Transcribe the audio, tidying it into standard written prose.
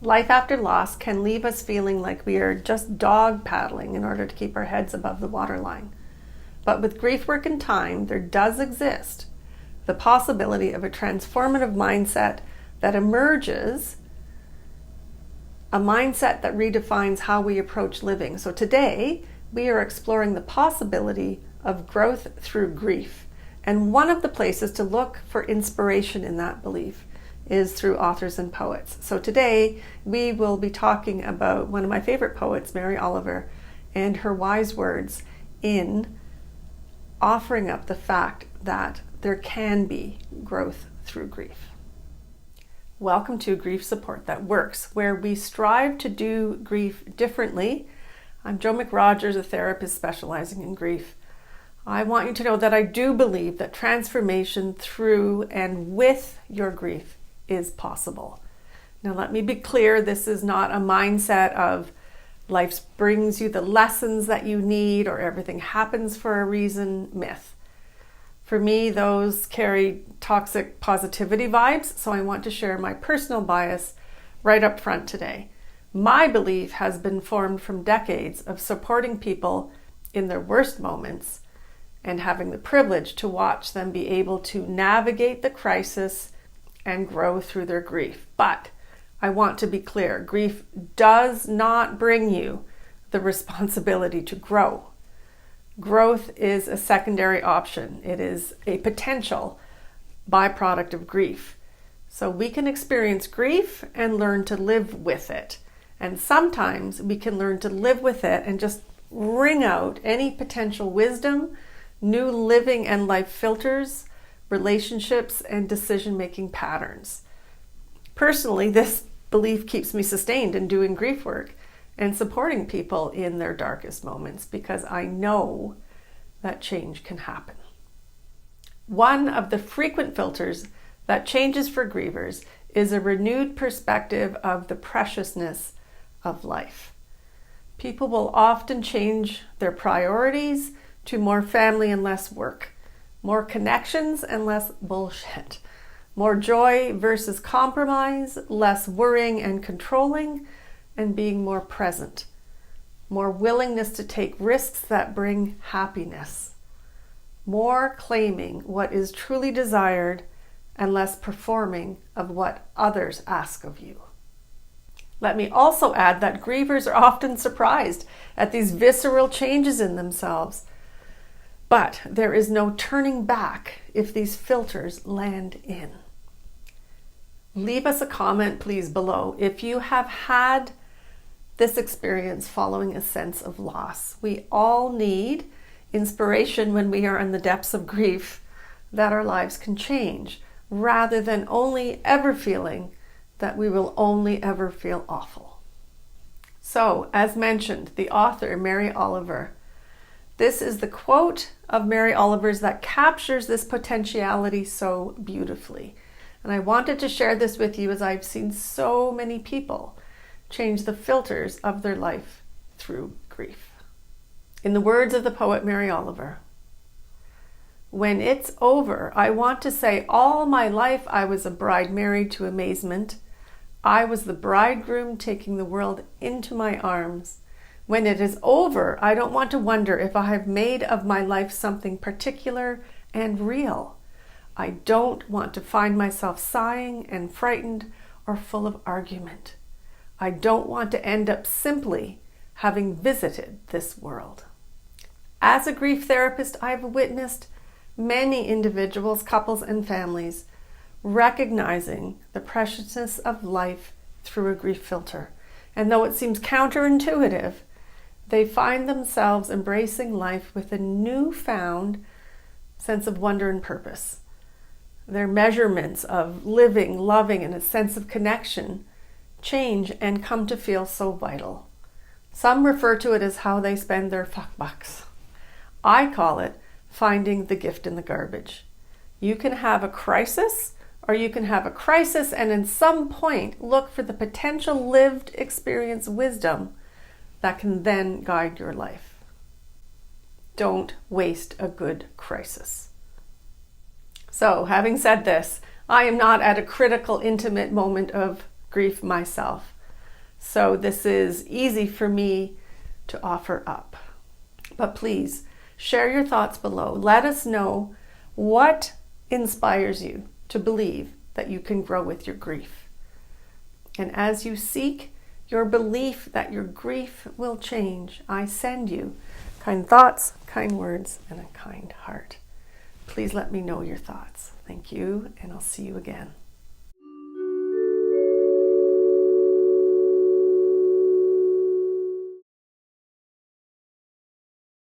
Life after loss can leave us feeling like we are just dog paddling in order to keep our heads above the waterline. But with grief work and time, there does exist the possibility of a transformative mindset that emerges, a mindset that redefines how we approach living. So today, we are exploring the possibility of growth through grief. And one of the places to look for inspiration in that belief is through authors and poets. So today we will be talking about one of my favorite poets, Mary Oliver, and her wise words in offering up the fact that there can be growth through grief. Welcome to Grief Support That Works, where we strive to do grief differently. I'm Jo McRogers, a therapist specializing in grief. I want you to know that I do believe that transformation through and with your grief is possible. Now let me be clear, this is not a mindset of life brings you the lessons that you need or everything happens for a reason myth. For me, those carry toxic positivity vibes, so I want to share my personal bias right up front today. My belief has been formed from decades of supporting people in their worst moments and having the privilege to watch them be able to navigate the crisis and grow through their grief. But I want to be clear, grief does not bring you the responsibility to grow. Growth is a secondary option. It is a potential byproduct of grief. So we can experience grief and learn to live with it. And sometimes we can learn to live with it and just wring out any potential wisdom, new living and life filters, relationships, and decision-making patterns. Personally, this belief keeps me sustained in doing grief work and supporting people in their darkest moments because I know that change can happen. One of the frequent filters that changes for grievers is a renewed perspective of the preciousness of life. People will often change their priorities to more family and less work, more connections and less bullshit, more joy versus compromise, less worrying and controlling, and being more present, more willingness to take risks that bring happiness, more claiming what is truly desired and less performing of what others ask of you. Let me also add that grievers are often surprised at these visceral changes in themselves. But there is no turning back if these filters land in. Leave us a comment, please, below if you have had this experience following a sense of loss. We all need inspiration when we are in the depths of grief that our lives can change, rather than only ever feeling that we will only ever feel awful. So, as mentioned, the author, Mary Oliver. This is the quote of Mary Oliver's that captures this potentiality so beautifully. And I wanted to share this with you as I've seen so many people change the filters of their life through grief. In the words of the poet Mary Oliver, "When it's over, I want to say all my life I was a bride married to amazement. I was the bridegroom taking the world into my arms. When it is over, I don't want to wonder if I have made of my life something particular and real. I don't want to find myself sighing and frightened or full of argument. I don't want to end up simply having visited this world." As a grief therapist, I've witnessed many individuals, couples, and families recognizing the preciousness of life through a grief filter. And though it seems counterintuitive, they find themselves embracing life with a newfound sense of wonder and purpose. Their measurements of living, loving, and a sense of connection change and come to feel so vital. Some refer to it as how they spend their fuck bucks. I call it finding the gift in the garbage. You can have a crisis, or you can have a crisis and in some point look for the potential lived experience wisdom that can then guide your life. Don't waste a good crisis. So, having said this, I am not at a critical, intimate moment of grief myself. So this is easy for me to offer up. But please share your thoughts below. Let us know what inspires you to believe that you can grow with your grief. And as you seek your belief that your grief will change, I send you kind thoughts, kind words, and a kind heart. Please let me know your thoughts. Thank you, and I'll see you again.